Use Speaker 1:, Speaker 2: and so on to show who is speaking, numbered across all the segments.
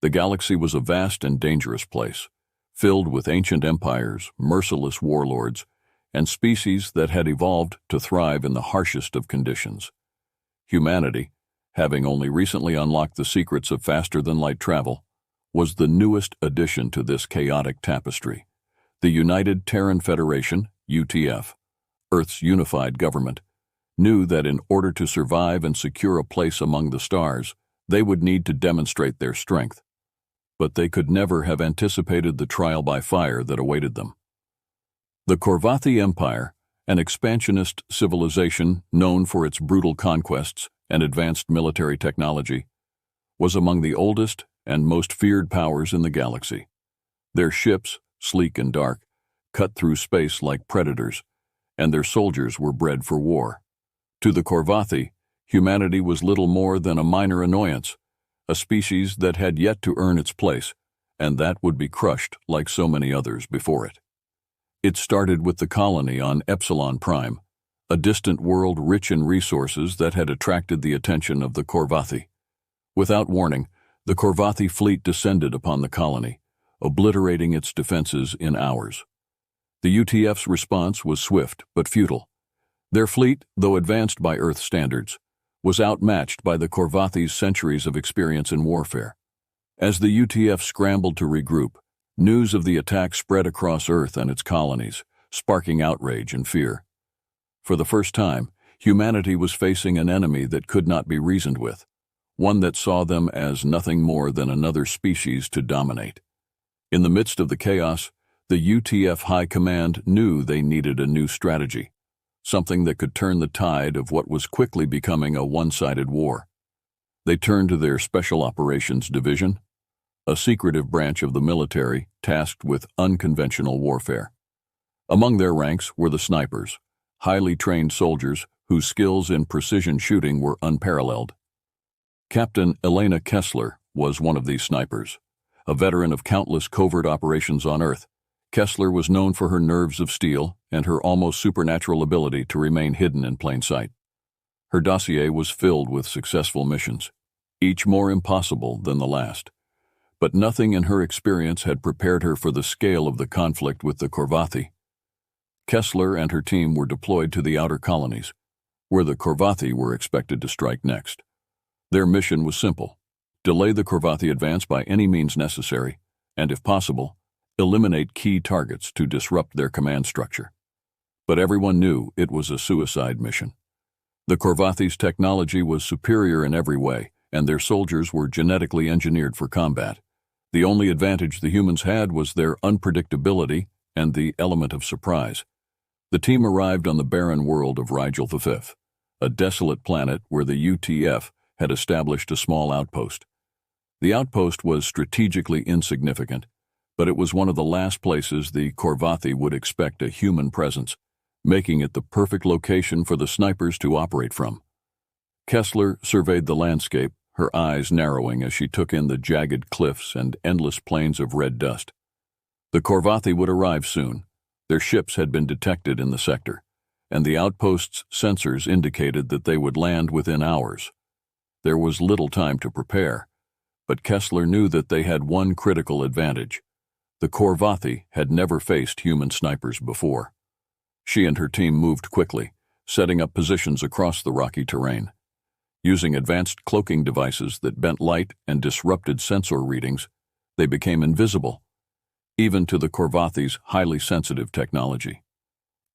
Speaker 1: The galaxy was a vast and dangerous place, filled with ancient empires, merciless warlords, and species that had evolved to thrive in the harshest of conditions. Humanity, having only recently unlocked the secrets of faster-than-light travel, was the newest addition to this chaotic tapestry. The United Terran Federation, UTF, Earth's unified government, knew that in order to survive and secure a place among the stars, they would need to demonstrate their strength. But they could never have anticipated the trial by fire that awaited them. The Korvathi Empire, an expansionist civilization known for its brutal conquests and advanced military technology, was among the oldest and most feared powers in the galaxy. Their ships, sleek and dark, cut through space like predators, and their soldiers were bred for war. To the Korvathi, humanity was little more than a minor annoyance, a species that had yet to earn its place, and that would be crushed like so many others before it. It started with the colony on Epsilon Prime, a distant world rich in resources that had attracted the attention of the Korvathi. Without warning, the Korvathi fleet descended upon the colony, obliterating its defenses in hours. The UTF's response was swift but futile. Their fleet, though advanced by Earth standards, was outmatched by the Korvathi's centuries of experience in warfare. As the UTF scrambled to regroup, news of the attack spread across Earth and its colonies, sparking outrage and fear. For the first time, humanity was facing an enemy that could not be reasoned with, one that saw them as nothing more than another species to dominate. In the midst of the chaos, the UTF High Command knew they needed a new strategy, something that could turn the tide of what was quickly becoming a one-sided war. They turned to their Special Operations Division, a secretive branch of the military tasked with unconventional warfare. Among their ranks were the snipers, highly trained soldiers whose skills in precision shooting were unparalleled. Captain Elena Kessler was one of these snipers. A veteran of countless covert operations on Earth, Kessler was known for her nerves of steel and her almost supernatural ability to remain hidden in plain sight. Her dossier was filled with successful missions, each more impossible than the last. But nothing in her experience had prepared her for the scale of the conflict with the Korvathi. Kessler and her team were deployed to the outer colonies, where the Korvathi were expected to strike next. Their mission was simple: delay the Korvathi advance by any means necessary, and if possible, eliminate key targets to disrupt their command structure. But everyone knew it was a suicide mission. The Korvathi's technology was superior in every way, and their soldiers were genetically engineered for combat. The only advantage the humans had was their unpredictability and the element of surprise. The team arrived on the barren world of Rigel V, a desolate planet where the UTF had established a small outpost. The outpost was strategically insignificant, but it was one of the last places the Korvathi would expect a human presence, making it the perfect location for the snipers to operate from. Kessler surveyed the landscape, her eyes narrowing as she took in the jagged cliffs and endless plains of red dust. The Korvathi would arrive soon. Their ships had been detected in the sector, and the outpost's sensors indicated that they would land within hours. There was little time to prepare, but Kessler knew that they had one critical advantage. The Korvathi had never faced human snipers before. She and her team moved quickly, setting up positions across the rocky terrain. Using advanced cloaking devices that bent light and disrupted sensor readings, they became invisible, even to the Korvathi's highly sensitive technology.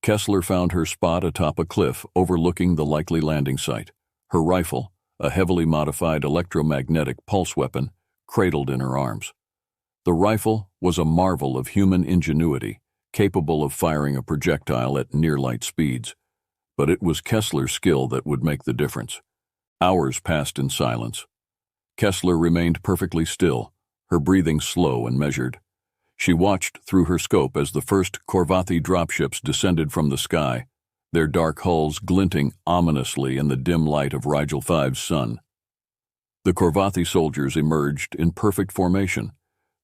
Speaker 1: Kessler found her spot atop a cliff overlooking the likely landing site, her rifle, a heavily modified electromagnetic pulse weapon, cradled in her arms. The rifle was a marvel of human ingenuity, capable of firing a projectile at near-light speeds. But it was Kessler's skill that would make the difference. Hours passed in silence. Kessler remained perfectly still, her breathing slow and measured. She watched through her scope as the first Korvathi dropships descended from the sky, their dark hulls glinting ominously in the dim light of Rigel V's sun. The Korvathi soldiers emerged in perfect formation,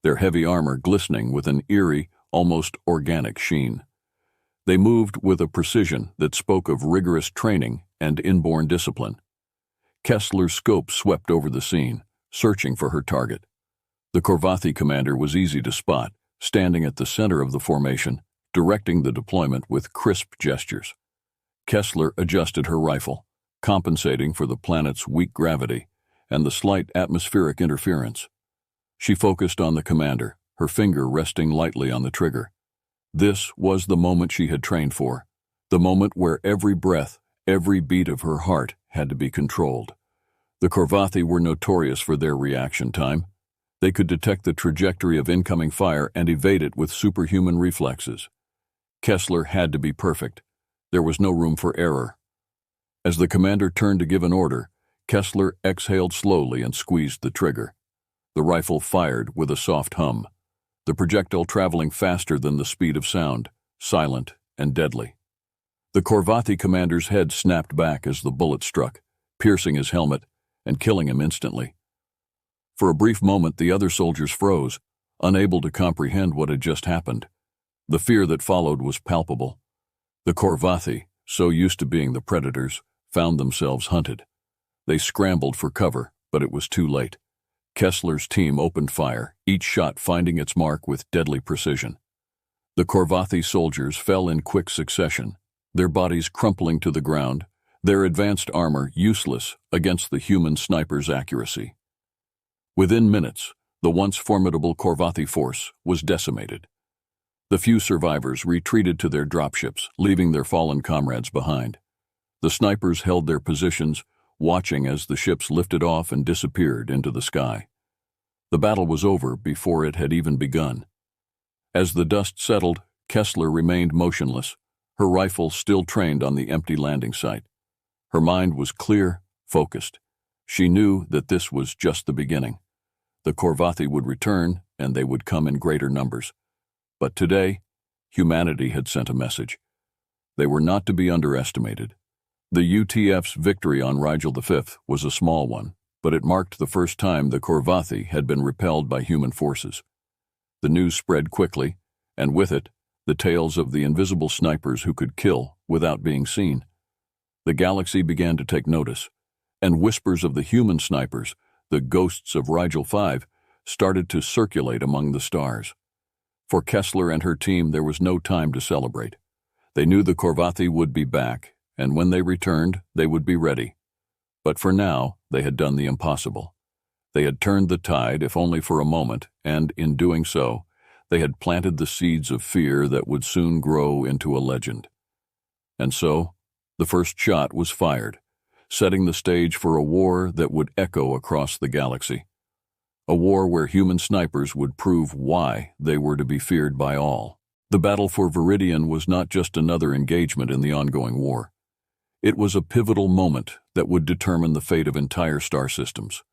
Speaker 1: their heavy armor glistening with an eerie, almost organic sheen. They moved with a precision that spoke of rigorous training and inborn discipline. Kessler's scope swept over the scene, searching for her target. The Korvathi commander was easy to spot, standing at the center of the formation, directing the deployment with crisp gestures. Kessler adjusted her rifle, compensating for the planet's weak gravity and the slight atmospheric interference. She focused on the commander, her finger resting lightly on the trigger. This was the moment she had trained for, the moment where every breath, every beat of her heart had to be controlled. The Korvathi were notorious for their reaction time. They could detect the trajectory of incoming fire and evade it with superhuman reflexes. Kessler had to be perfect. There was no room for error. As the commander turned to give an order, Kessler exhaled slowly and squeezed the trigger. The rifle fired with a soft hum, the projectile traveling faster than the speed of sound, silent and deadly. The Korvathi commander's head snapped back as the bullet struck, piercing his helmet and killing him instantly. For a brief moment, the other soldiers froze, unable to comprehend what had just happened. The fear that followed was palpable. The Korvathi, so used to being the predators, found themselves hunted. They scrambled for cover, but it was too late. Kessler's team opened fire, each shot finding its mark with deadly precision. The Korvathi soldiers fell in quick succession, their bodies crumpling to the ground, their advanced armor useless against the human sniper's accuracy. Within minutes, the once formidable Korvathi force was decimated. The few survivors retreated to their dropships, leaving their fallen comrades behind. The snipers held their positions, watching as the ships lifted off and disappeared into the sky. The battle was over before it had even begun. As the dust settled, Kessler remained motionless, her rifle still trained on the empty landing site. Her mind was clear, focused. She knew that this was just the beginning. The Korvathi would return, and they would come in greater numbers. But today, humanity had sent a message. They were not to be underestimated. The UTF's victory on Rigel V was a small one, but it marked the first time the Korvathi had been repelled by human forces. The news spread quickly, and with it, the tales of the invisible snipers who could kill without being seen. The galaxy began to take notice, and whispers of the human snipers, the ghosts of Rigel V, started to circulate among the stars. For Kessler and her team, there was no time to celebrate. They knew the Korvathi would be back, and when they returned, they would be ready. But for now, they had done the impossible. They had turned the tide, if only for a moment, and in doing so, they had planted the seeds of fear that would soon grow into a legend. And so, the first shot was fired, setting the stage for a war that would echo across the galaxy. A war where human snipers would prove why they were to be feared by all. The battle for Viridian was not just another engagement in the ongoing war. It was a pivotal moment that would determine the fate of entire star systems.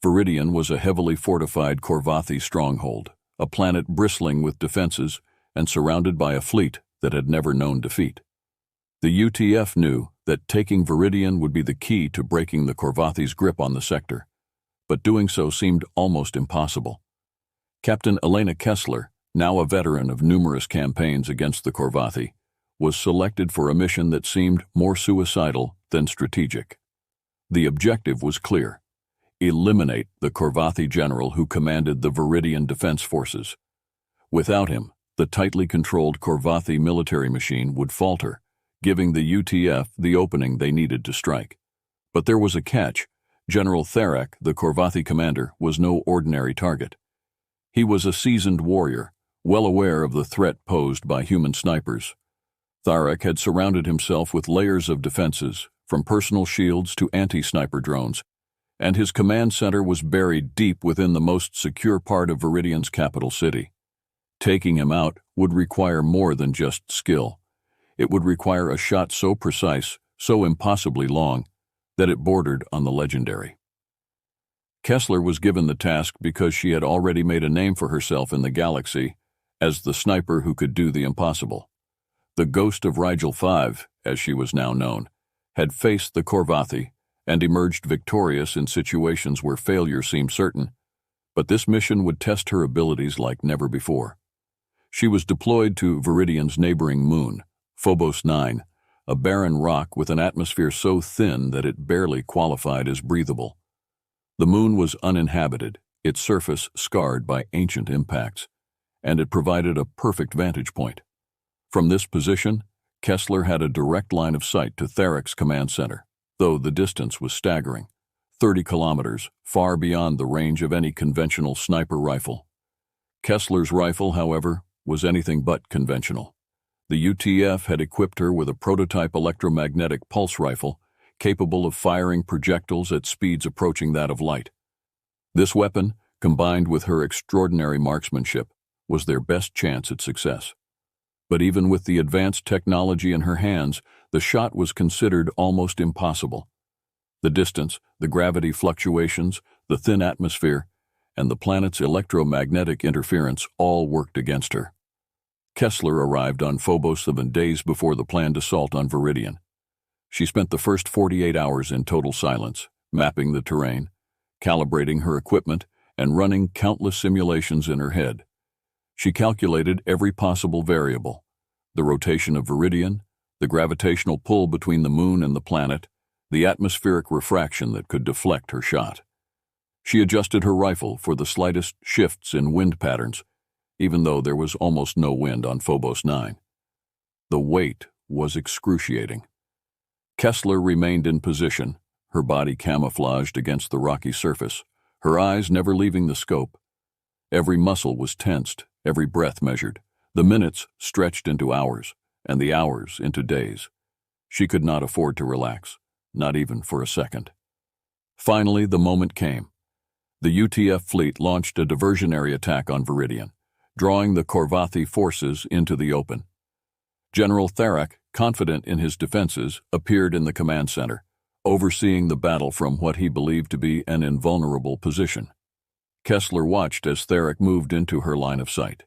Speaker 1: Viridian was a heavily fortified Korvathi stronghold, a planet bristling with defenses and surrounded by a fleet that had never known defeat. The UTF knew that taking Viridian would be the key to breaking the Korvathi's grip on the sector, but doing so seemed almost impossible. Captain Elena Kessler, now a veteran of numerous campaigns against the Korvathi, was selected for a mission that seemed more suicidal than strategic. The objective was clear: eliminate the Korvathi general who commanded the Viridian Defense Forces. Without him, the tightly controlled Korvathi military machine would falter, giving the UTF the opening they needed to strike. But there was a catch. General Tharak, the Korvathi commander, was no ordinary target. He was a seasoned warrior, well aware of the threat posed by human snipers. Tharak had surrounded himself with layers of defenses, from personal shields to anti-sniper drones, and his command center was buried deep within the most secure part of Viridian's capital city. Taking him out would require more than just skill. It would require a shot so precise, so impossibly long, that it bordered on the legendary. Kessler was given the task because she had already made a name for herself in the galaxy as the sniper who could do the impossible. The ghost of Rigel V, as she was now known, had faced the Korvathi and emerged victorious in situations where failure seemed certain, but this mission would test her abilities like never before. She was deployed to Viridian's neighboring moon, Phobos 9, a barren rock with an atmosphere so thin that it barely qualified as breathable. The moon was uninhabited, its surface scarred by ancient impacts, and it provided a perfect vantage point. From this position, Kessler had a direct line of sight to Therak's command center, though the distance was staggering, 30 kilometers, far beyond the range of any conventional sniper rifle. Kessler's rifle, however, was anything but conventional. The UTF had equipped her with a prototype electromagnetic pulse rifle capable of firing projectiles at speeds approaching that of light. This weapon, combined with her extraordinary marksmanship, was their best chance at success. But even with the advanced technology in her hands, the shot was considered almost impossible. The distance, the gravity fluctuations, the thin atmosphere, and the planet's electromagnetic interference all worked against her. Kessler arrived on Phobos 7 days before the planned assault on Viridian. She spent the first 48 hours in total silence, mapping the terrain, calibrating her equipment, and running countless simulations in her head. She calculated every possible variable: the rotation of Viridian, the gravitational pull between the moon and the planet, the atmospheric refraction that could deflect her shot. She adjusted her rifle for the slightest shifts in wind patterns, even though there was almost no wind on Phobos 9. The weight was excruciating. Kessler remained in position, her body camouflaged against the rocky surface, her eyes never leaving the scope. Every muscle was tensed, every breath measured. The minutes stretched into hours, and the hours into days. She could not afford to relax, not even for a second. Finally, the moment came. The UTF fleet launched a diversionary attack on Viridian, drawing the Korvathi forces into the open. General Therak, confident in his defenses, appeared in the command center, overseeing the battle from what he believed to be an invulnerable position. Kessler watched as Therak moved into her line of sight.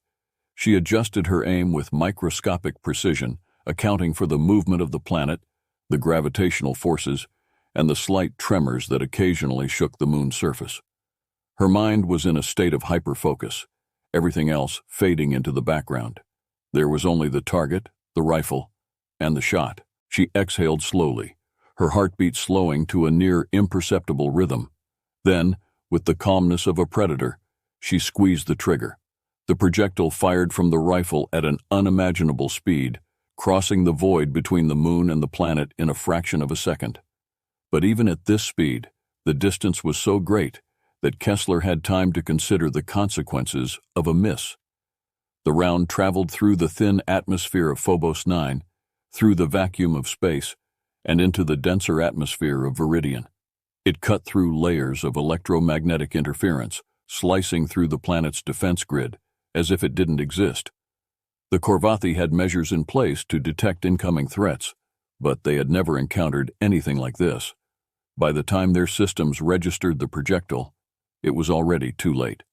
Speaker 1: She adjusted her aim with microscopic precision, accounting for the movement of the planet, the gravitational forces, and the slight tremors that occasionally shook the moon's surface. Her mind was in a state of hyperfocus, everything else fading into the background. There was only the target, the rifle, and the shot. She exhaled slowly, her heartbeat slowing to a near imperceptible rhythm. Then, with the calmness of a predator, she squeezed the trigger. The projectile fired from the rifle at an unimaginable speed, crossing the void between the moon and the planet in a fraction of a second. But even at this speed, the distance was so great that Kessler had time to consider the consequences of a miss. The round traveled through the thin atmosphere of Phobos 9, through the vacuum of space, and into the denser atmosphere of Viridian. It cut through layers of electromagnetic interference, slicing through the planet's defense grid, as if it didn't exist. The Korvathi had measures in place to detect incoming threats, but they had never encountered anything like this. By the time their systems registered the projectile, it was already too late.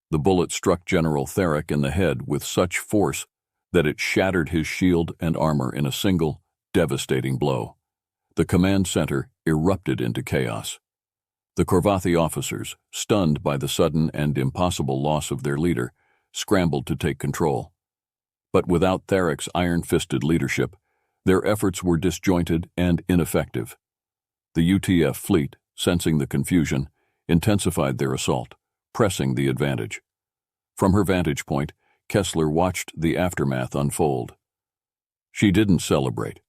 Speaker 1: The bullet struck General Therak in the head with such force that it shattered his shield and armor in a single, devastating blow. The command center erupted into chaos. The Korvathi officers, stunned by the sudden and impossible loss of their leader, scrambled to take control. But without Therak's iron-fisted leadership, their efforts were disjointed and ineffective. The UTF fleet, sensing the confusion, intensified their assault, pressing the advantage. From her vantage point, Kessler watched the aftermath unfold. She didn't celebrate,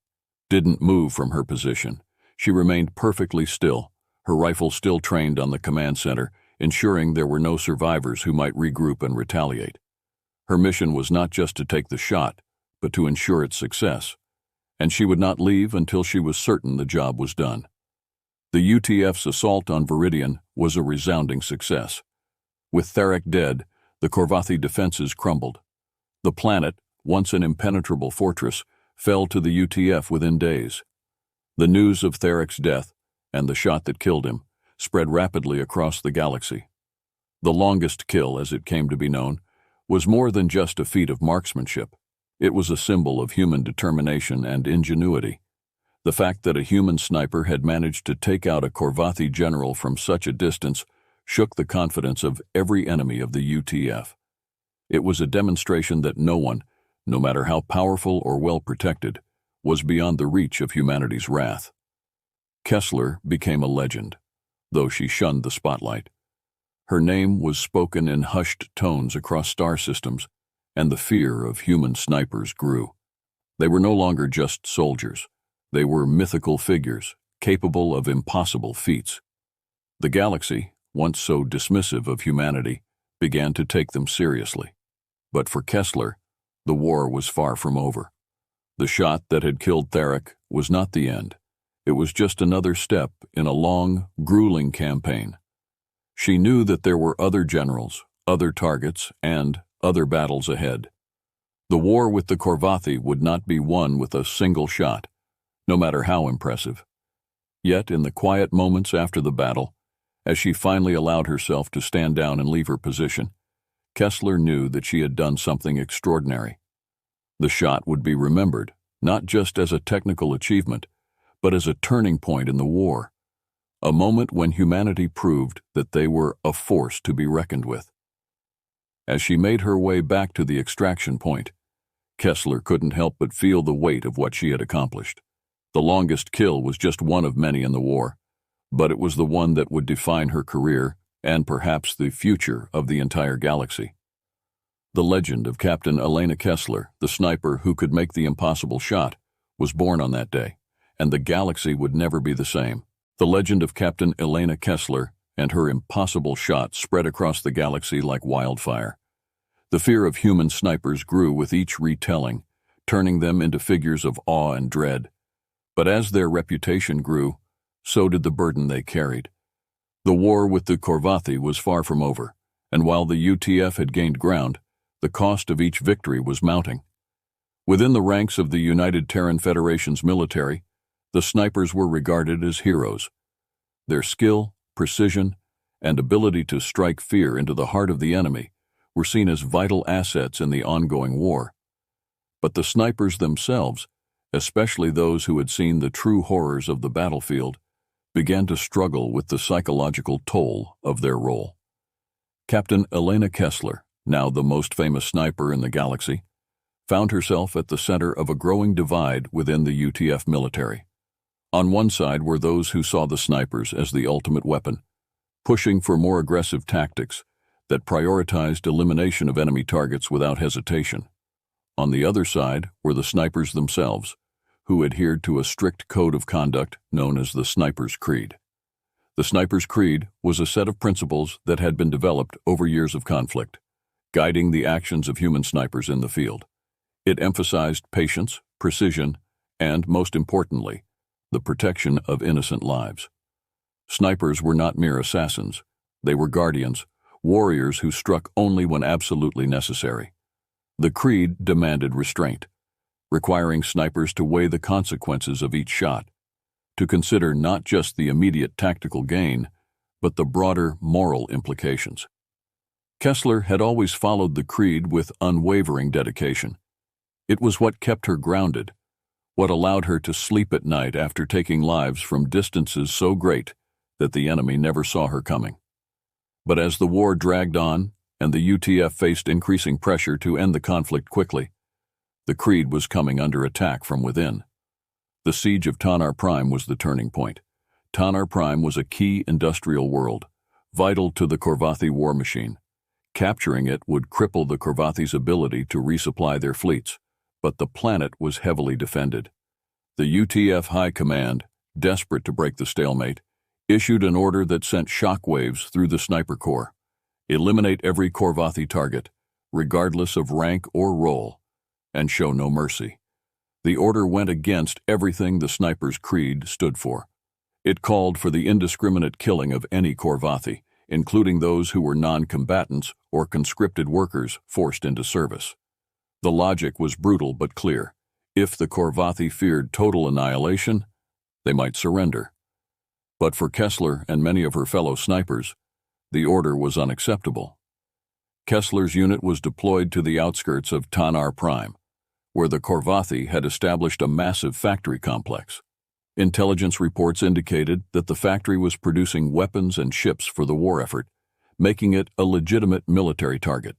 Speaker 1: didn't move from her position. She remained perfectly still, her rifle still trained on the command center, ensuring there were no survivors who might regroup and retaliate. Her mission was not just to take the shot, but to ensure its success, and she would not leave until she was certain the job was done. The UTF's assault on Viridian was a resounding success. With Therak dead, the Korvathi defenses crumbled. The planet, once an impenetrable fortress, fell to the UTF within days. The news of Therak's death, and the shot that killed him, spread rapidly across the galaxy. The longest kill, as it came to be known, was more than just a feat of marksmanship. It was a symbol of human determination and ingenuity. The fact that a human sniper had managed to take out a Korvathi general from such a distance shook the confidence of every enemy of the UTF. It was a demonstration that no one, no matter how powerful or well protected, was beyond the reach of humanity's wrath. Kessler became a legend, though she shunned the spotlight. Her name was spoken in hushed tones across star systems, and the fear of human snipers grew. They were no longer just soldiers. They were mythical figures, capable of impossible feats. The galaxy, once so dismissive of humanity, began to take them seriously. But for Kessler, the war was far from over. The shot that had killed Theric was not the end. It was just another step in a long, grueling campaign. She knew that there were other generals, other targets, and other battles ahead. The war with the Korvathi would not be won with a single shot, no matter how impressive. Yet, in the quiet moments after the battle, as she finally allowed herself to stand down and leave her position, Kessler knew that she had done something extraordinary. The shot would be remembered, not just as a technical achievement, but as a turning point in the war, a moment when humanity proved that they were a force to be reckoned with. As she made her way back to the extraction point, Kessler couldn't help but feel the weight of what she had accomplished. The longest kill was just one of many in the war, but it was the one that would define her career and perhaps the future of the entire galaxy. The legend of Captain Elena Kessler, the sniper who could make the impossible shot, was born on that day, and the galaxy would never be the same. The legend of Captain Elena Kessler and her impossible shot spread across the galaxy like wildfire. The fear of human snipers grew with each retelling, turning them into figures of awe and dread. But as their reputation grew, so did the burden they carried. The war with the Korvathi was far from over, and while the UTF had gained ground, the cost of each victory was mounting. Within the ranks of the United Terran Federation's military, the snipers were regarded as heroes. Their skill, precision, and ability to strike fear into the heart of the enemy were seen as vital assets in the ongoing war. But the snipers themselves, especially those who had seen the true horrors of the battlefield, began to struggle with the psychological toll of their role. Captain Elena Kessler, now the most famous sniper in the galaxy, found herself at the center of a growing divide within the UTF military. On one side were those who saw the snipers as the ultimate weapon, pushing for more aggressive tactics that prioritized elimination of enemy targets without hesitation. On the other side were the snipers themselves, who adhered to a strict code of conduct known as the Sniper's Creed. The Sniper's Creed was a set of principles that had been developed over years of conflict, guiding the actions of human snipers in the field. It emphasized patience, precision, and, most importantly, the protection of innocent lives. Snipers were not mere assassins. They were guardians, warriors who struck only when absolutely necessary. The creed demanded restraint, requiring snipers to weigh the consequences of each shot, to consider not just the immediate tactical gain, but the broader moral implications. Kessler had always followed the creed with unwavering dedication. It was what kept her grounded, what allowed her to sleep at night after taking lives from distances so great that the enemy never saw her coming. But as the war dragged on and the UTF faced increasing pressure to end the conflict quickly, the creed was coming under attack from within. The siege of Tanar Prime was the turning point. Tanar Prime was a key industrial world, vital to the Korvathi war machine. Capturing it would cripple the Korvathi's ability to resupply their fleets, but the planet was heavily defended. The UTF High Command, desperate to break the stalemate, issued an order that sent shockwaves through the Sniper Corps. Eliminate every Korvathi target, regardless of rank or role, and show no mercy. The order went against everything the Sniper's Creed stood for. It called for the indiscriminate killing of any Korvathi, including those who were non-combatants or conscripted workers forced into service. The logic was brutal but clear. If the Korvathi feared total annihilation, they might surrender. But for Kessler and many of her fellow snipers, the order was unacceptable. Kessler's unit was deployed to the outskirts of Tanar Prime, where the Korvathi had established a massive factory complex. Intelligence reports indicated that the factory was producing weapons and ships for the war effort, making it a legitimate military target.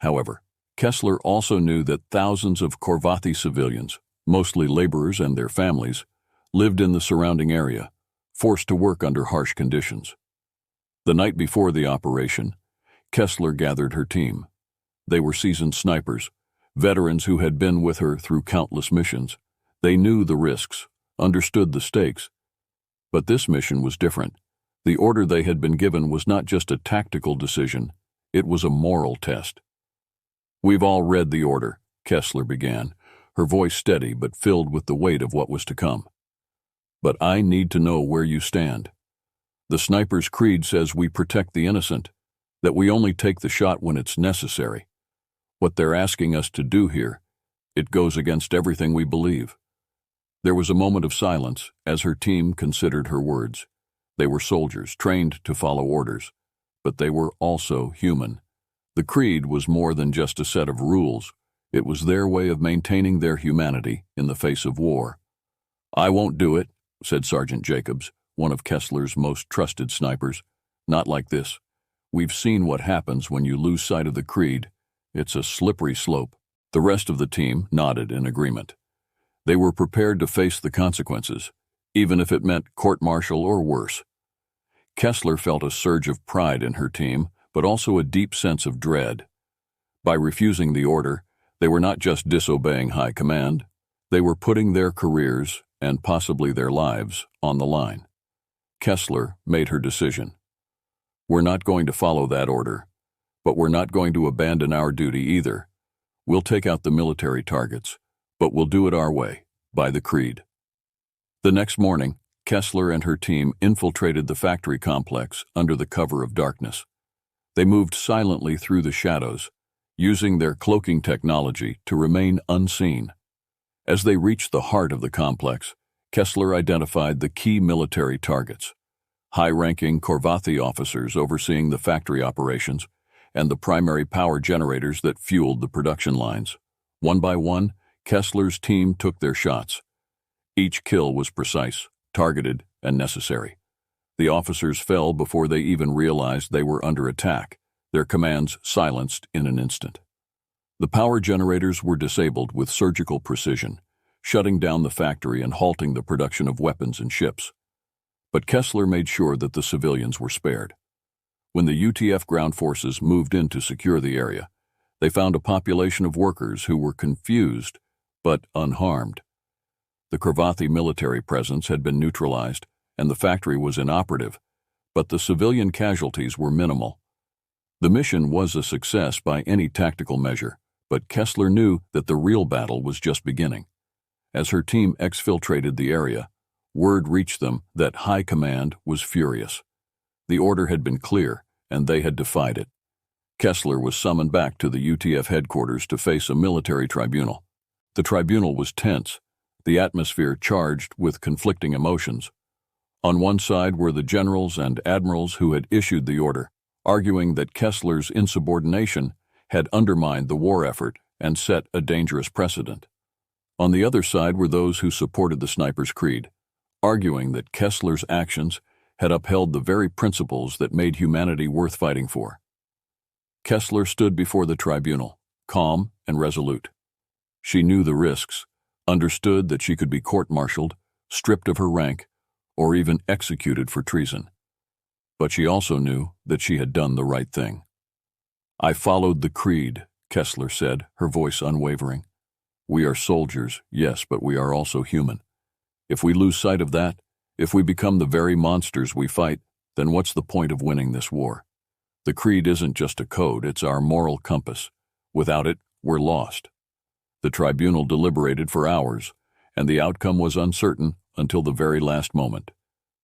Speaker 1: However, Kessler also knew that thousands of Korvathi civilians, mostly laborers and their families, lived in the surrounding area, forced to work under harsh conditions. The night before the operation, Kessler gathered her team. They were seasoned snipers, veterans who had been with her through countless missions. They knew the risks, understood the stakes. But this mission was different. The order they had been given was not just a tactical decision, it was a moral test. "We've all read the order," Kessler began, her voice steady but filled with the weight of what was to come. "But I need to know where you stand. The sniper's creed says we protect the innocent, that we only take the shot when it's necessary. What they're asking us to do here, it goes against everything we believe." There was a moment of silence as her team considered her words. They were soldiers, trained to follow orders, but they were also human. The creed was more than just a set of rules. It was their way of maintaining their humanity in the face of war. "I won't do it," said Sergeant Jacobs, one of Kessler's most trusted snipers. "Not like this. We've seen what happens when you lose sight of the creed. It's a slippery slope." The rest of the team nodded in agreement. They were prepared to face the consequences, even if it meant court-martial or worse. Kessler felt a surge of pride in her team, but also a deep sense of dread. By refusing the order, they were not just disobeying high command, they were putting their careers, and possibly their lives, on the line. Kessler made her decision. "We're not going to follow that order, but we're not going to abandon our duty either. We'll take out the military targets, but we'll do it our way, by the creed." The next morning, Kessler and her team infiltrated the factory complex under the cover of darkness. They moved silently through the shadows, using their cloaking technology to remain unseen. As they reached the heart of the complex, Kessler identified the key military targets: high-ranking Korvathi officers overseeing the factory operations, and the primary power generators that fueled the production lines. One by one, Kessler's team took their shots. Each kill was precise, targeted, and necessary. The officers fell before they even realized they were under attack, their commands silenced in an instant. The power generators were disabled with surgical precision, shutting down the factory and halting the production of weapons and ships. But Kessler made sure that the civilians were spared. When the UTF ground forces moved in to secure the area, they found a population of workers who were confused but unharmed. The Korvathi military presence had been neutralized, and the factory was inoperative, but the civilian casualties were minimal. The mission was a success by any tactical measure, but Kessler knew that the real battle was just beginning. As her team exfiltrated the area, word reached them that High Command was furious. The order had been clear, and they had defied it. Kessler was summoned back to the UTF headquarters to face a military tribunal. The tribunal was tense, the atmosphere charged with conflicting emotions. On one side were the generals and admirals who had issued the order, arguing that Kessler's insubordination had undermined the war effort and set a dangerous precedent. On the other side were those who supported the sniper's creed, arguing that Kessler's actions had upheld the very principles that made humanity worth fighting for. Kessler stood before the tribunal, calm and resolute. She knew the risks, understood that she could be court-martialed, stripped of her rank, or even executed for treason. But she also knew that she had done the right thing. "I followed the creed," Kessler said, her voice unwavering. "We are soldiers, yes, but we are also human. If we lose sight of that, if we become the very monsters we fight, then what's the point of winning this war? The creed isn't just a code, it's our moral compass. Without it, we're lost." The tribunal deliberated for hours, and the outcome was uncertain until the very last moment.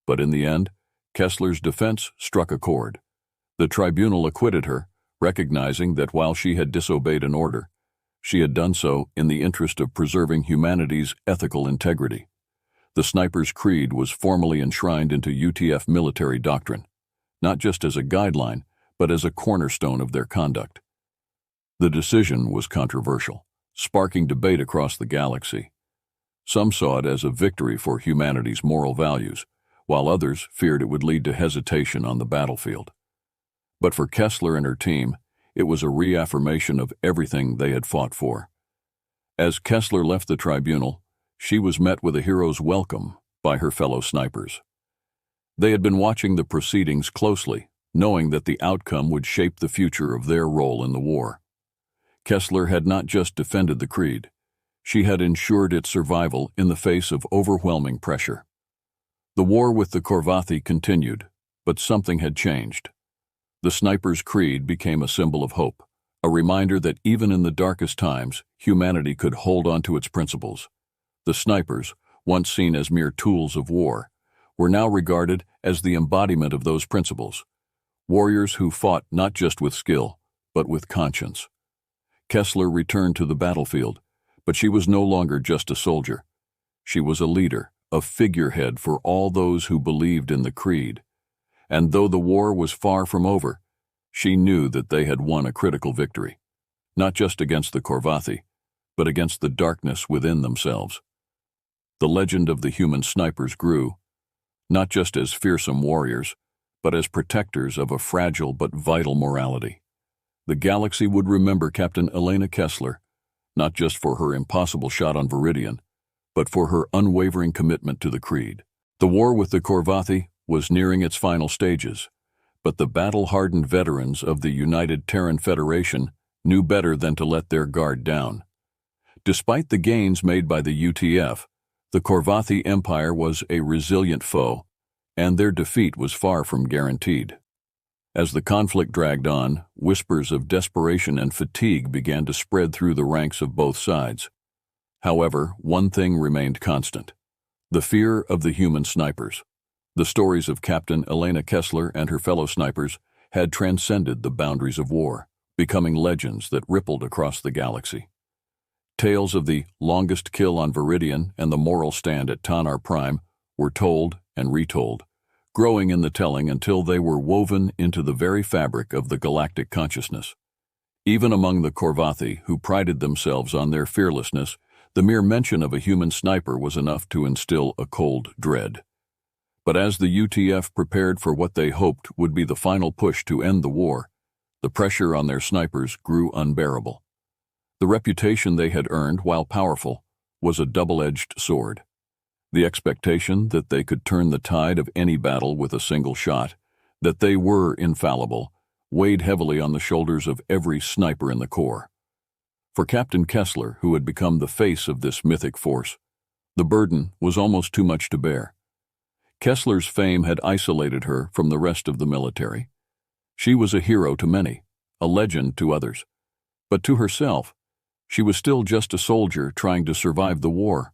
Speaker 1: But in the end, Kessler's defense struck a chord. The tribunal acquitted her, recognizing that while she had disobeyed an order, she had done so in the interest of preserving humanity's ethical integrity. The sniper's creed was formally enshrined into UTF military doctrine, not just as a guideline, but as a cornerstone of their conduct. The decision was controversial, sparking debate across the galaxy. Some saw it as a victory for humanity's moral values, while others feared it would lead to hesitation on the battlefield. But for Kessler and her team, it was a reaffirmation of everything they had fought for. As Kessler left the tribunal, she was met with a hero's welcome by her fellow snipers. They had been watching the proceedings closely, knowing that the outcome would shape the future of their role in the war. Kessler had not just defended the creed. She had ensured its survival in the face of overwhelming pressure. The war with the Korvathi continued, but something had changed. The sniper's creed became a symbol of hope, a reminder that even in the darkest times, humanity could hold on to its principles. The snipers, once seen as mere tools of war, were now regarded as the embodiment of those principles, warriors who fought not just with skill, but with conscience. Kessler returned to the battlefield, but she was no longer just a soldier. She was a leader, a figurehead for all those who believed in the creed. And though the war was far from over, she knew that they had won a critical victory, not just against the Korvathi, but against the darkness within themselves. The legend of the human snipers grew, not just as fearsome warriors, but as protectors of a fragile but vital morality. The galaxy would remember Captain Elena Kessler, not just for her impossible shot on Viridian, but for her unwavering commitment to the creed. The war with the Korvathi was nearing its final stages, but the battle-hardened veterans of the United Terran Federation knew better than to let their guard down. Despite the gains made by the UTF, the Korvathi Empire was a resilient foe, and their defeat was far from guaranteed. As the conflict dragged on, whispers of desperation and fatigue began to spread through the ranks of both sides. However, one thing remained constant: the fear of the human snipers. The stories of Captain Elena Kessler and her fellow snipers had transcended the boundaries of war, becoming legends that rippled across the galaxy. Tales of the longest kill on Viridian and the moral stand at Tanar Prime were told and retold, growing in the telling until they were woven into the very fabric of the galactic consciousness. Even among the Korvathi, who prided themselves on their fearlessness, the mere mention of a human sniper was enough to instill a cold dread. But as the UTF prepared for what they hoped would be the final push to end the war, the pressure on their snipers grew unbearable. The reputation they had earned, while powerful, was a double-edged sword. The expectation that they could turn the tide of any battle with a single shot, that they were infallible, weighed heavily on the shoulders of every sniper in the Corps. For Captain Kessler, who had become the face of this mythic force, the burden was almost too much to bear. Kessler's fame had isolated her from the rest of the military. She was a hero to many, a legend to others. But to herself, she was still just a soldier trying to survive the war.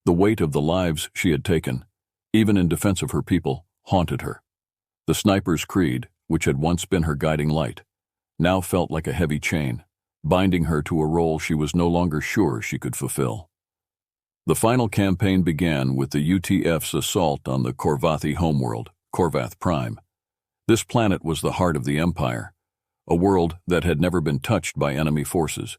Speaker 1: The weight of the lives she had taken, even in defense of her people, haunted her. The sniper's creed, which had once been her guiding light, now felt like a heavy chain, binding her to a role she was no longer sure she could fulfill. The final campaign began with the UTF's assault on the Korvathi homeworld, Korvath Prime. This planet was the heart of the Empire, a world that had never been touched by enemy forces.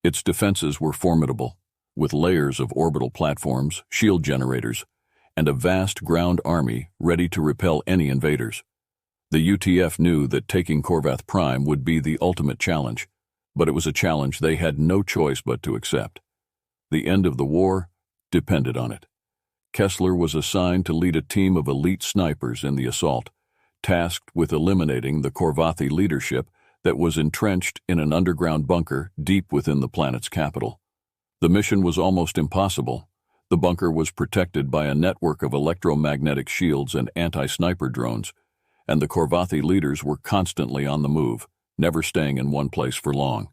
Speaker 1: Its defenses were formidable, with layers of orbital platforms, shield generators, and a vast ground army ready to repel any invaders. The UTF knew that taking Korvath Prime would be the ultimate challenge, but it was a challenge they had no choice but to accept. The end of the war depended on it. Kessler was assigned to lead a team of elite snipers in the assault, tasked with eliminating the Korvathi leadership that was entrenched in an underground bunker deep within the planet's capital. The mission was almost impossible. The bunker was protected by a network of electromagnetic shields and anti-sniper drones, and the Korvathi leaders were constantly on the move, never staying in one place for long.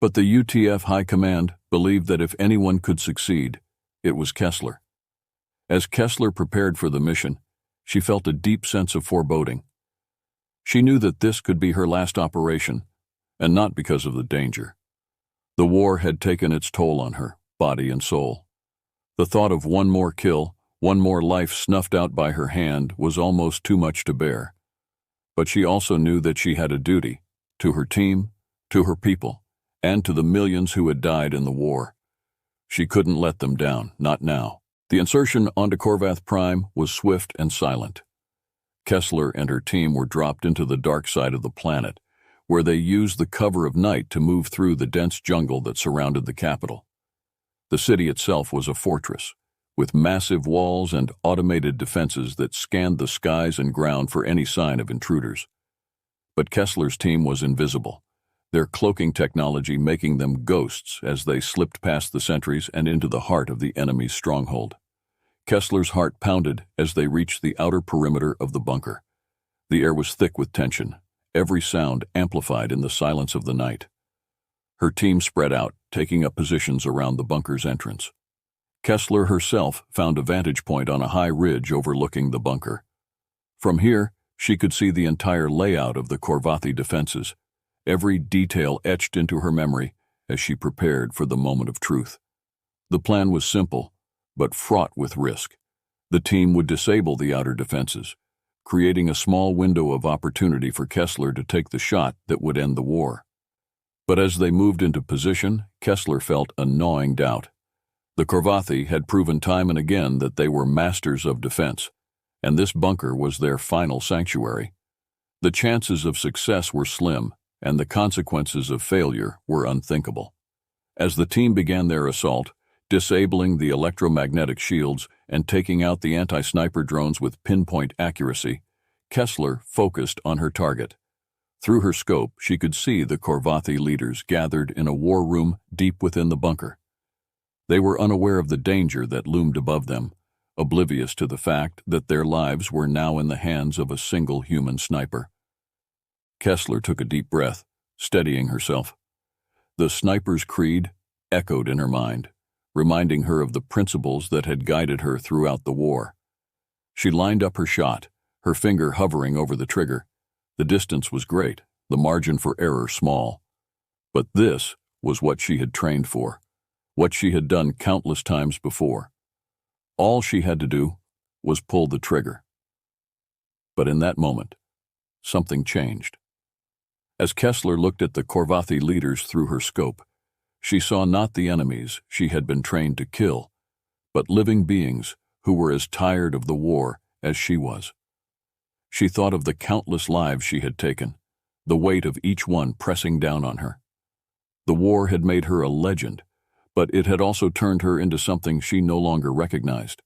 Speaker 1: But the UTF High Command believed that if anyone could succeed, it was Kessler. As Kessler prepared for the mission, she felt a deep sense of foreboding. She knew that this could be her last operation, and not because of the danger. The war had taken its toll on her, body and soul. The thought of one more kill, one more life snuffed out by her hand, was almost too much to bear. But she also knew that she had a duty, to her team, to her people, and to the millions who had died in the war. She couldn't let them down, not now. The insertion onto Korvath Prime was swift and silent. Kessler and her team were dropped into the dark side of the planet, where they used the cover of night to move through the dense jungle that surrounded the capital. The city itself was a fortress, with massive walls and automated defenses that scanned the skies and ground for any sign of intruders. But Kessler's team was invisible, their cloaking technology making them ghosts as they slipped past the sentries and into the heart of the enemy's stronghold. Kessler's heart pounded as they reached the outer perimeter of the bunker. The air was thick with tension, every sound amplified in the silence of the night. Her team spread out, taking up positions around the bunker's entrance. Kessler herself found a vantage point on a high ridge overlooking the bunker. From here, she could see the entire layout of the Korvathi defenses, every detail etched into her memory as she prepared for the moment of truth. The plan was simple, but fraught with risk. The team would disable the outer defenses, creating a small window of opportunity for Kessler to take the shot that would end the war. But as they moved into position, Kessler felt a gnawing doubt. The Korvathi had proven time and again that they were masters of defense, and this bunker was their final sanctuary. The chances of success were slim, and the consequences of failure were unthinkable. As the team began their assault, disabling the electromagnetic shields and taking out the anti-sniper drones with pinpoint accuracy, Kessler focused on her target. Through her scope, she could see the Korvathi leaders gathered in a war room deep within the bunker. They were unaware of the danger that loomed above them, oblivious to the fact that their lives were now in the hands of a single human sniper. Kessler took a deep breath, steadying herself. The sniper's creed echoed in her mind, reminding her of the principles that had guided her throughout the war. She lined up her shot, her finger hovering over the trigger. The distance was great, the margin for error small. But this was what she had trained for, what she had done countless times before. All she had to do was pull the trigger. But in that moment, something changed. As Kessler looked at the Korvathi leaders through her scope, she saw not the enemies she had been trained to kill, but living beings who were as tired of the war as she was. She thought of the countless lives she had taken, the weight of each one pressing down on her. The war had made her a legend, but it had also turned her into something she no longer recognized.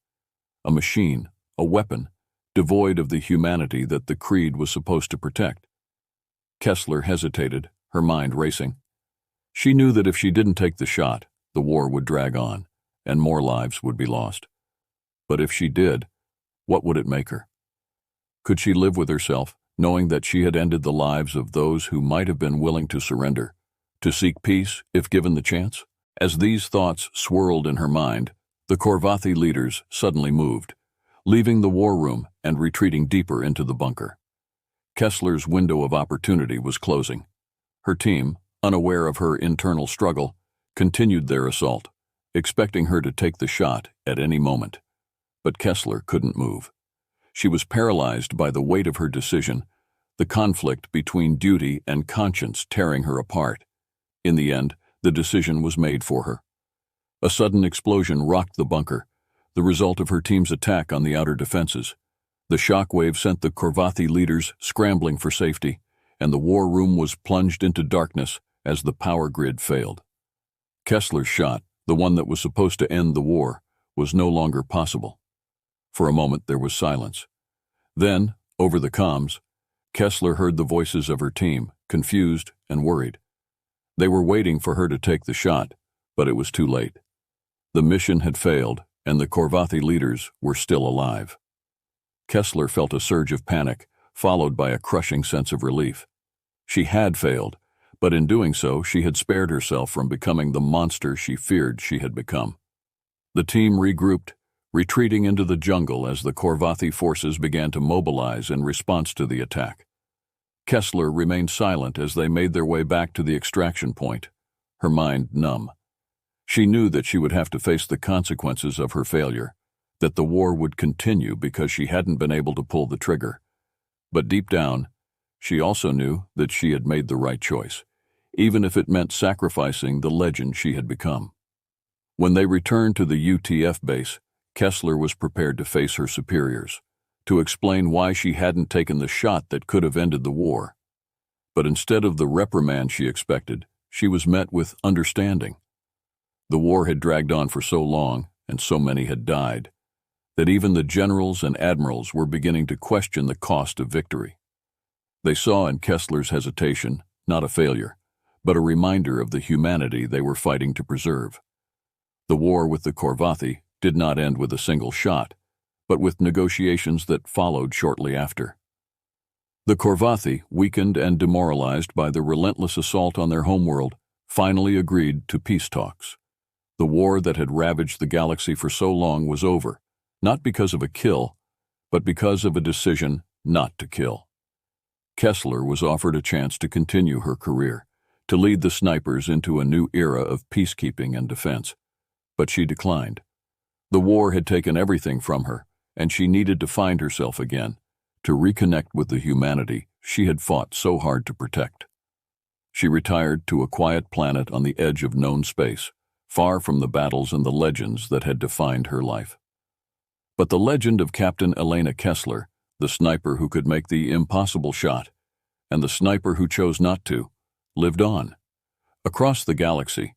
Speaker 1: A machine, a weapon, devoid of the humanity that the creed was supposed to protect. Kessler hesitated, her mind racing. She knew that if she didn't take the shot, the war would drag on, and more lives would be lost. But if she did, what would it make her? Could she live with herself, knowing that she had ended the lives of those who might have been willing to surrender, to seek peace if given the chance? As these thoughts swirled in her mind, the Korvathi leaders suddenly moved, leaving the war room and retreating deeper into the bunker. Kessler's window of opportunity was closing. Her team, unaware of her internal struggle, continued their assault, expecting her to take the shot at any moment. But Kessler couldn't move. She was paralyzed by the weight of her decision, the conflict between duty and conscience tearing her apart. In the end, the decision was made for her. A sudden explosion rocked the bunker, the result of her team's attack on the outer defenses. The shockwave sent the Korvathi leaders scrambling for safety, and the war room was plunged into darkness as the power grid failed. Kessler's shot, the one that was supposed to end the war, was no longer possible. For a moment there was silence. Then, over the comms, Kessler heard the voices of her team, confused and worried. They were waiting for her to take the shot, but it was too late. The mission had failed, and the Korvathi leaders were still alive. Kessler felt a surge of panic, followed by a crushing sense of relief. She had failed, but in doing so, she had spared herself from becoming the monster she feared she had become. The team regrouped, retreating into the jungle as the Korvathi forces began to mobilize in response to the attack. Kessler remained silent as they made their way back to the extraction point, her mind numb. She knew that she would have to face the consequences of her failure, that the war would continue because she hadn't been able to pull the trigger. But deep down, she also knew that she had made the right choice, even if it meant sacrificing the legend she had become. When they returned to the UTF base, Kessler was prepared to face her superiors, to explain why she hadn't taken the shot that could have ended the war. But instead of the reprimand she expected, she was met with understanding. The war had dragged on for so long, and so many had died, that even the generals and admirals were beginning to question the cost of victory. They saw in Kessler's hesitation not a failure, but a reminder of the humanity they were fighting to preserve. The war with the Corvathi did not end with a single shot, but with negotiations that followed shortly after. The Corvathi, weakened and demoralized by the relentless assault on their homeworld, finally agreed to peace talks. The war that had ravaged the galaxy for so long was over, not because of a kill, but because of a decision not to kill. Kessler was offered a chance to continue her career, to lead the snipers into a new era of peacekeeping and defense, but she declined. The war had taken everything from her, and she needed to find herself again, to reconnect with the humanity she had fought so hard to protect. She retired to a quiet planet on the edge of known space, far from the battles and the legends that had defined her life. But the legend of Captain Elena Kessler, the sniper who could make the impossible shot, and the sniper who chose not to, lived on. Across the galaxy,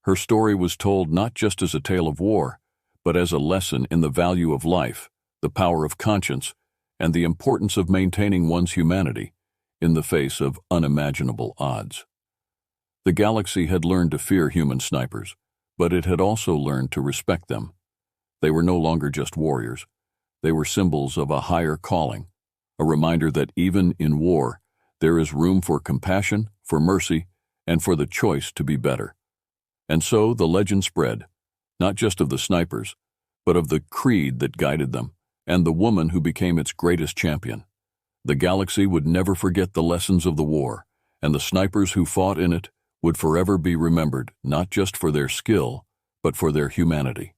Speaker 1: her story was told not just as a tale of war, but as a lesson in the value of life, the power of conscience, and the importance of maintaining one's humanity in the face of unimaginable odds. The galaxy had learned to fear human snipers, but it had also learned to respect them. They were no longer just warriors. They were symbols of a higher calling, a reminder that even in war, there is room for compassion, for mercy, and for the choice to be better. And so the legend spread, not just of the snipers, but of the creed that guided them, and the woman who became its greatest champion. The galaxy would never forget the lessons of the war, and the snipers who fought in it would forever be remembered not just for their skill, but for their humanity.